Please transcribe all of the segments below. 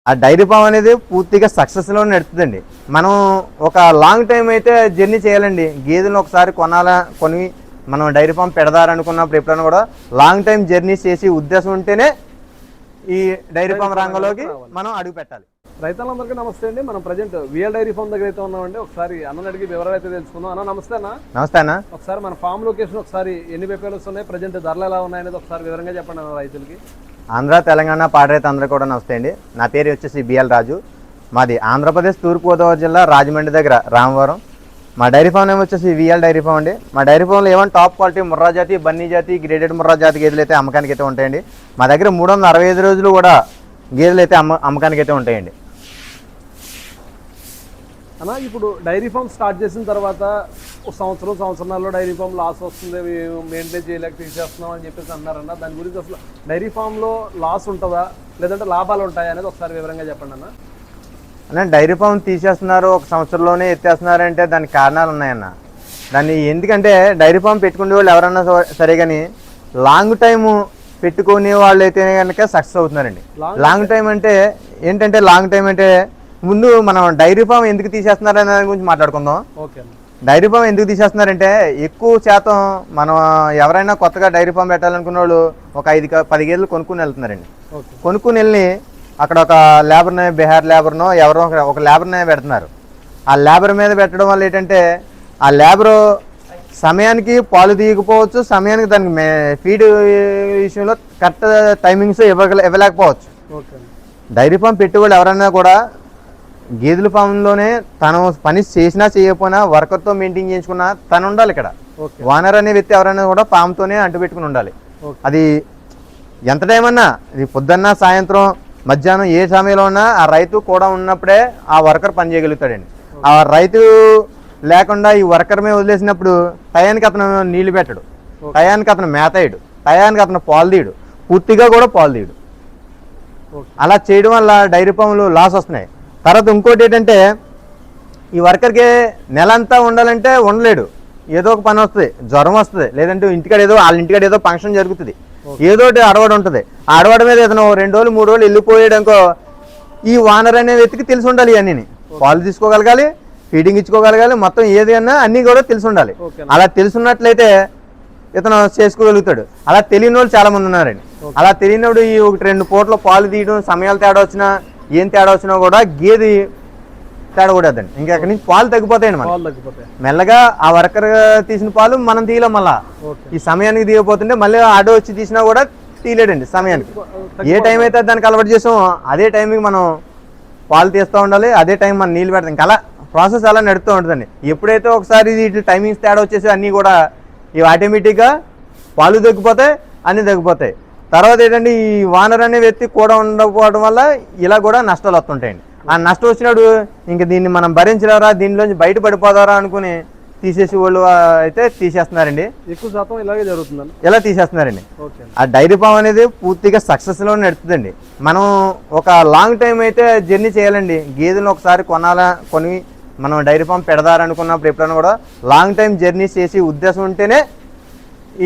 ఆ dairy farm అనేది పూర్తిగా సక్సెస్లో నడుతుందండి. మనం ఒక లాంగ్ టైం అయితే జర్నీ చేయాలండి. గేదెలను ఒకసారి కొని మనం డైరీ ఫామ్ పెడదారనుకున్నప్పుడు ఎప్పుడైనా కూడా లాంగ్ టైం జర్నీ చేసి ఉద్దేశం ఉంటేనే ఈ డైరీ ఫామ్ రంగంలోకి మనం అడుగు పెట్టాలి. రైతులందరికీ నమస్తే అండి. మనం ప్రజెంట్ విఎల్ డైరీ ఫామ్ దగ్గర అయితే ఉన్నామండి. ఒకసారి అన్న అడిగి వివరాలు అయితే తెలుసుకుందాం. అన్న నమస్తే అన్న. నమస్తే అన్న. ఒకసారి మన ఫామ్ లొకేషన్ ఒకసారి ఎన్ని పేపర్లు వస్తున్నాయి, ప్రజెంట్ ధరలు ఎలా ఉన్నాయనేది ఒకసారి వివరంగా చెప్పండి అన్న రైతులకి. ఆంధ్ర తెలంగాణ పాడి రైతు అందరూ కూడా నమస్తే అండి. నా పేరు వచ్చేసి బిఎల్ రాజు. మాది ఆంధ్రప్రదేశ్ తూర్పుగోదావరి జిల్లా రాజమండ్రి దగ్గర రామవరం. మా డైరీ ఫామ్ నేమ్ వచ్చేసి విఎల్ డైరీ ఫామ్ అండి. మా డైరీ ఫామ్లో ఏమైనా టాప్ క్వాలిటీ ముర్రా జాతి, బన్నీ జాతి, గ్రేడెడ్ ముర్రా జాతి గేదెలు అయితే అమ్మకానికి అయితే ఉంటాయండి. మా దగ్గర 365 రోజులు కూడా గేదెలు అయితే అమ్మకానికి అయితే ఉంటాయండి. అన్న ఇప్పుడు డైరీ ఫామ్ స్టార్ట్ చేసిన తర్వాత ఒక సంవత్సరాల్లో డైరీ ఫామ్ లాస్ వస్తుంది, మెయింటైన్ చేయలేక తీసేస్తున్నాం అని చెప్పేసి అన్నారన్న. దాని గురించి అసలు డైరీ ఫామ్లో లాస్ ఉంటుందా లేదంటే లాభాలు ఉంటాయా అనేది ఒకసారి వివరంగా చెప్పండి అన్న. అన్న డైరీ ఫామ్ తీసేస్తున్నారు, ఒక సంవత్సరంలోనే ఎత్తేస్తున్నారంటే దానికి కారణాలు ఉన్నాయన్న. దాన్ని ఎందుకంటే డైరీ ఫామ్ పెట్టుకునే వాళ్ళు ఎవరన్నా సరే కానీ లాంగ్ టైము పెట్టుకునే వాళ్ళు అయితే కనుక సక్సెస్ అవుతున్నారండి. లాంగ్ టైం అంటే ఏంటంటే లాంగ్ టైం అంటే ముందు మనం డైరీ ఫామ్ ఎందుకు తీసేస్తున్నారు అనే దాని గురించి మాట్లాడుకుందాం. ఓకే. డైరీ ఫామ్ ఎందుకు తీసేస్తున్నారంటే ఎక్కువ శాతం మనం ఎవరైనా కొత్తగా డైరీ ఫామ్ పెట్టాలనుకున్న వాళ్ళు ఒక 5-10 గేదెలు కొనుక్కుని వెళ్తున్నారండి. కొనుక్కుని వెళ్ళి అక్కడ ఒక లేబర్ని, బీహార్ లేబర్నో ఎవరో ఒక లేబర్నే పెడుతున్నారు. ఆ లేబర్ మీద పెట్టడం వల్ల ఏంటంటే ఆ లేబరు సమయానికి పాలు తీయకపోవచ్చు, సమయానికి దానికి ఫీడ్ విషయంలో కరెక్ట్ టైమింగ్స్ ఇవ్వలేకపోవచ్చు. డైరీ ఫామ్ పెట్టుబడి ఎవరైనా కూడా గేదెల ఫామ్లోనే తను పని చేసినా చేయకపోయినా వర్కర్తో మెయింటైన్ చేయించుకున్నా తను ఉండాలి. ఇక్కడ ఓనర్ అనే వ్యక్తి ఎవరైనా కూడా ఫామ్తోనే అంటుపెట్టుకుని ఉండాలి. అది ఎంత టైం అన్నా, ఇది పొద్దున్న సాయంత్రం మధ్యాహ్నం ఏ సమయంలో ఉన్నా ఆ రైతు కూడా ఉన్నప్పుడే ఆ వర్కర్ పని చేయగలుగుతాడండి. ఆ రైతు లేకుండా ఈ వర్కర్ మీద వదిలేసినప్పుడు టయానికి అతను నీళ్లు పెట్టడు, టయానికి అతను మేత వేయడు, టయానికి అతను పాలు తీయడు, పూర్తిగా కూడా పాలు తీయడు. అలా చేయడం వల్ల డైరీ ఫామ్లు లాస్ వస్తున్నాయి. తర్వాత ఇంకోటి ఏంటంటే ఈ వర్కర్కి నెలంతా ఉండాలంటే ఉండలేడు. ఏదో ఒక పని వస్తుంది, జ్వరం వస్తుంది, లేదంటే వాళ్ళ ఇంటికాడ ఏదో ఫంక్షన్ జరుగుతుంది, ఏదో అడవాడు ఉంటుంది. ఆ అడవాడ మీద ఇతను 2 రోజులు 3 రోజులు వెళ్ళిపోయాడనుకో ఈ ఓనర్ అనే వ్యక్తికి తెలిసి ఉండాలి. ఇవన్నీ పాలు తీసుకోగలగాలి, ఫీడింగ్ ఇచ్చుకోగలగాలి, మొత్తం ఏది అన్నా అన్నీ కూడా తెలిసి ఉండాలి. అలా తెలుసున్నట్లయితే ఇతను చేసుకోగలుగుతాడు. అలా తెలియని వాళ్ళు చాలా మంది ఉన్నారండి. అలా తెలియనప్పుడు ఈ 1-2 పూటలు పాలు తీయడం, సమయాలు తేడా వచ్చినా ఏం తేడా వచ్చినా కూడా గేది తేడా కూడదండి. ఇంకా అక్కడి నుంచి పాలు తగ్గిపోతాయండి. మనం మెల్లగా ఆ వర్కర్ తీసిన పాలు మనం తీయలేం. మళ్ళా ఈ సమయానికి తీయకపోతుంటే మళ్ళీ ఆటో వచ్చి తీసినా కూడా తీయలేడండి. సమయానికి ఏ టైం అయితే దానికి అలవాటు చేసామో అదే టైంకి మనం పాలు తీస్తూ ఉండాలి, అదే టైం మనం నీళ్ళు పెడతాం. ఇంకా అలా ప్రాసెస్ అలా నడుస్తూ ఉంటుందండి. ఎప్పుడైతే ఒకసారి వీటి టైమింగ్స్ తేడా వచ్చేసి అన్నీ కూడా ఇవి ఆటోమేటిక్గా పాలు తగ్గిపోతాయి, అన్నీ తగ్గిపోతాయి. తర్వాత ఏంటంటే ఈ ఓనర్ అనే వ్యక్తి కూడా ఉండకపోవడం వల్ల ఇలా కూడా నష్టాలు వస్తుంటాయండి. ఆ నష్టం వచ్చినప్పుడు ఇంక దీన్ని మనం భరించలేరా, దీనిలోంచి బయటపడిపోతారా అనుకుని తీసేసి వాళ్ళు అయితే తీసేస్తున్నారండి. ఎక్కువ శాతం ఇలాగే జరుగుతుందండి, ఇలా తీసేస్తున్నారండి. ఆ డైరీ ఫామ్ అనేది పూర్తిగా సక్సెస్లో నడుతుందండి. మనం ఒక లాంగ్ టైం అయితే జర్నీ చేయాలండి. గేదెలను ఒకసారి కొని మనం డైరీ ఫామ్ పెడదారనుకున్నప్పుడు ఎప్పుడైనా కూడా లాంగ్ టైం జర్నీ చేసి ఉద్దేశం ఉంటేనే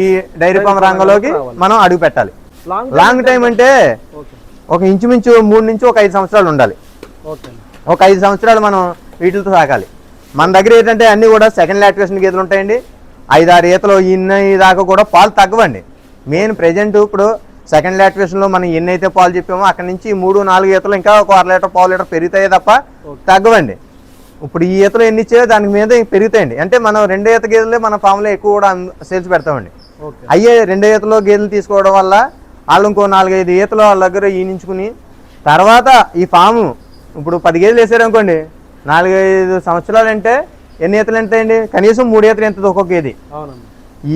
ఈ డైరీ ఫామ్ రంగంలోకి మనం అడుగు పెట్టాలి. లాంగ్ టైం అంటే ఒక ఇంచుమించు 3 నుంచి ఒక 5 సంవత్సరాలు ఉండాలి. ఒక 5 సంవత్సరాలు మనం వీటితో సాగాలి. మన దగ్గర ఏంటంటే అన్నీ కూడా సెకండ్ లాక్టేషన్ గేదెలు ఉంటాయండి. 5-6 ఈతలు ఇన్ని దాకా కూడా పాలు తగ్గవండి. మెయిన్ ప్రెజెంట్ ఇప్పుడు సెకండ్ లాక్టేషన్లో మనం ఎన్నైతే పాలు చెప్పామో అక్కడి నుంచి 3-4 ఈతలు ఇంకా ఒక 1/2 లీటర్, 1/4 లీటర్ పెరుగుతాయి తప్ప తగ్గవండి. ఇప్పుడు ఈ ఈతలు ఎన్ని ఇచ్చాయో దానికి మీద పెరుగుతాయండి. అంటే మనం 2 ఈత గేదెలే మన ఫామ్లో ఎక్కువ కూడా సేల్స్ పెడతామండి. అయ్యే 2 ఈతలో గేదెలు తీసుకోవడం వల్ల వాళ్ళు ఇంకో 4-5 ఈతలు వాళ్ళ దగ్గర ఈనించుకుని తర్వాత ఈ ఫాము ఇప్పుడు 10 గేదెలు వేసారనుకోండి, 4-5 సంవత్సరాలు అంటే ఎన్ని ఈతలు ఎంతండి? కనీసం 3 ఈతలు ఎంతది ఒక్కొక్క గేది.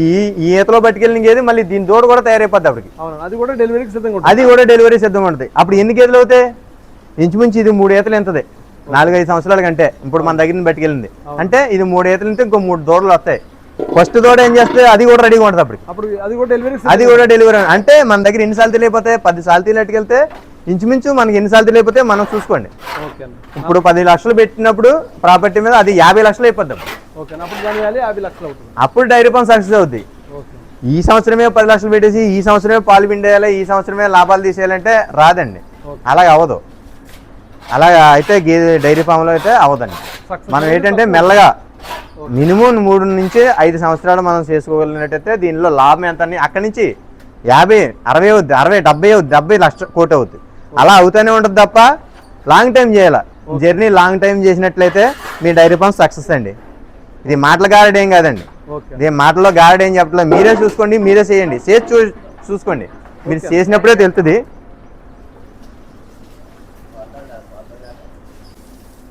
ఈ ఈతలో పట్టుకెళ్ళిన గేది మళ్ళీ దీని తోడు కూడా తయారైపోద్ది. అప్పటికి అది కూడా డెలివరీ సిద్ధంగా ఉంటుంది. అప్పుడు ఎన్ని గేదెలు అవుతాయి? ఇంచుమించు ఇది 3 ఈతలు ఎంతది 4-5 సంవత్సరాల కంటే ఇప్పుడు మన దగ్గర పట్టుకెళ్ళింది అంటే ఇది 3 ఈతలు ఉంటే ఇంకో 3 దూడలు వస్తాయి. ఫస్ట్ దూడ ఏం చేస్తే అది కూడా రెడీగా ఉంటుంది. అప్పుడు అది కూడా డెలివరీ అంటే మన దగ్గర ఎన్నిసార్లు తెలియపోతాయి? 10 సార్లు తెలియట్టుకెళ్తే ఇంచుమించు మనకి ఎన్నిసార్లు తెలియపోతే మనం చూసుకోండి. ఇప్పుడు 10 లక్షలు పెట్టినప్పుడు ప్రాపర్టీ మీద అది 50 లక్షలు అయిపోద్ది. అప్పుడు డైరీ ఫామ్ సక్సెస్ అవుద్ది. ఈ సంవత్సరమే 10 లక్షలు పెట్టేసి ఈ సంవత్సరమే పాలు పిండేయాలి, ఈ సంవత్సరమే లాభాలు తీసేయాలంటే రాదండి. అలాగే అవ్వదు. అలా అయితే డైరీ ఫామ్లో అయితే అవ్వదండి. Success మనం ఏంటంటే మెల్లగా మినిమం 3 నుంచి 5 సంవత్సరాలు మనం చేసుకోగలిగినట్టయితే దీనిలో లాభం ఎంత అని అక్కడి నుంచి 50, 60 అవుద్ది, 60, 70 అవుద్ది, 70 లక్ష కోటి అవుద్ది. అలా అవుతూనే ఉంటుంది తప్ప లాంగ్ టైం చేయాలి. జర్నీ లాంగ్ టైం చేసినట్లయితే మీ డైరీ ఫామ్ సక్సెస్ అండి. ఇది మాటల గారడీ ఏం కాదండి. ఓకే. ఇది మాటలో గారడీ ఏం చెప్పలేదు. మీరే చూసుకోండి, మీరే చేయండి, చేసి చూసుకోండి. మీరు చేసినప్పుడే తెలుస్తుంది.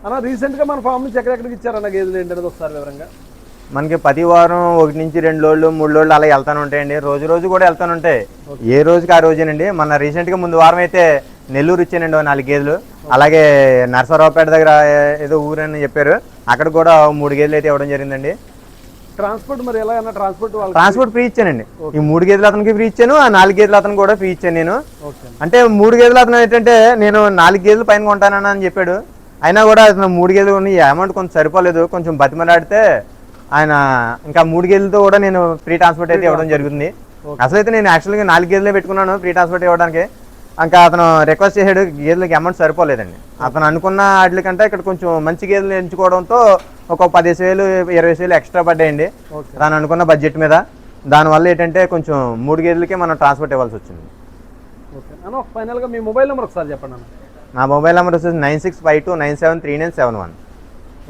అన్న రీసెంట్గా మన ఫామ్ నుంచి ఎక్కడెక్కడికి ఇచ్చారన్న గేదెలు ఏంటనేది ఒకసారి వివరంగా. మనకి ప్రతి వారం 1 నుంచి 2 లోళ్ళు 3 లోళ్ళు అలా వెళ్తాను ఉంటాయండి. రోజు రోజు కూడా వెళ్తాను ఉంటాయి. ఏ రోజుకి ఆ రోజేనండి. మన రీసెంట్గా ముందు వారం అయితే నెల్లూరు ఇచ్చానండి 4 గేదెలు. అలాగే నరసరావుపేట దగ్గర ఏదో ఊరని చెప్పారు, అక్కడ కూడా 3 గేదెలు అయితే ఇవ్వడం జరిగిందండి. ట్రాన్స్పోర్ట్ మరి ఎలా అన్న ట్రాన్స్పోర్ట్ ఫ్రీ ఇచ్చానండి. ఈ 3 గేదెలు అతనికి ఫ్రీ ఇచ్చాను, ఆ 4 గేదెలు అతను కూడా ఫ్రీ ఇచ్చాను నేను. అంటే 3 గేదెలు అతను ఏంటంటే నేను 4 గేదెలు పైన కొంటానని అని చెప్పాడు. అయినా కూడా అతను 3 గేదెలు కొన్ని అమౌంట్ కొంచెం సరిపోలేదు, కొంచెం బతిమలాడితే ఆయన ఇంకా 3 గేదెలతో కూడా నేను ఫ్రీ ట్రాన్స్పోర్ట్ అయితే ఇవ్వడం జరుగుతుంది. అసలు అయితే నేను యాక్చువల్గా 4 గేదెలే పెట్టుకున్నాను ఫ్రీ ట్రాన్స్పోర్ట్ ఇవ్వడానికి. ఇంకా అతను రిక్వెస్ట్ చేసాడు, గేదెలకి అమౌంట్ సరిపోలేదండి. అతను అనుకున్న వాటికంటే ఇక్కడ కొంచెం మంచి గేదెలు ఎంచుకోవడంతో ఒక 10,000, 20,000 ఎక్స్ట్రా పడ్డాయండి తను అనుకున్న బడ్జెట్ మీద. దానివల్ల ఏంటంటే కొంచెం 3 గేదెలకి మనం ట్రాన్స్పోర్ట్ ఇవ్వాల్సి వచ్చింది. ఫైనల్గా మీ మొబైల్ నెంబర్ ఒకసారి చెప్పండి అన్న. నా మొబైల్ నెంబర్ వచ్చేసి 9652973971.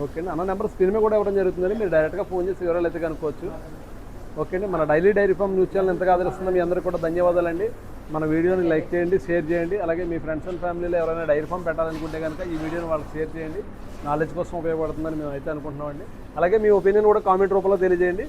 ఓకే అండి. అన్న నెంబర్ స్క్రీన్ మీద కూడా ఇవ్వడం జరుగుతుందండి. మీరు డైరెక్ట్గా ఫోన్ చేసి వివరాలు అయితే కనుక్కోవచ్చు. ఓకే అండి. మన డైరీ ఫామ్ న్యూస్ ఛానల్ ఎంతగా ఆదరిస్తుందో మీ అందరికీ కూడా ధన్యవాదాలండి. మన వీడియోని లైక్ చేయండి, షేర్ చేయండి. అలాగే మీ ఫ్రెండ్స్ అండ్ ఫ్యామిలీలో ఎవరైనా డైరీ ఫామ్ పెట్టాలనుకుంటే కనుక ఈ వీడియోని వాళ్ళకి షేర్ చేయండి. నాలెడ్జ్ కోసం ఉపయోగపడుతుందని మేము అయితే అనుకుంటున్నామండి. అలాగే మీ ఒపీనియన్ కూడా కామెంట్ రూపంలో తెలియజేయండి.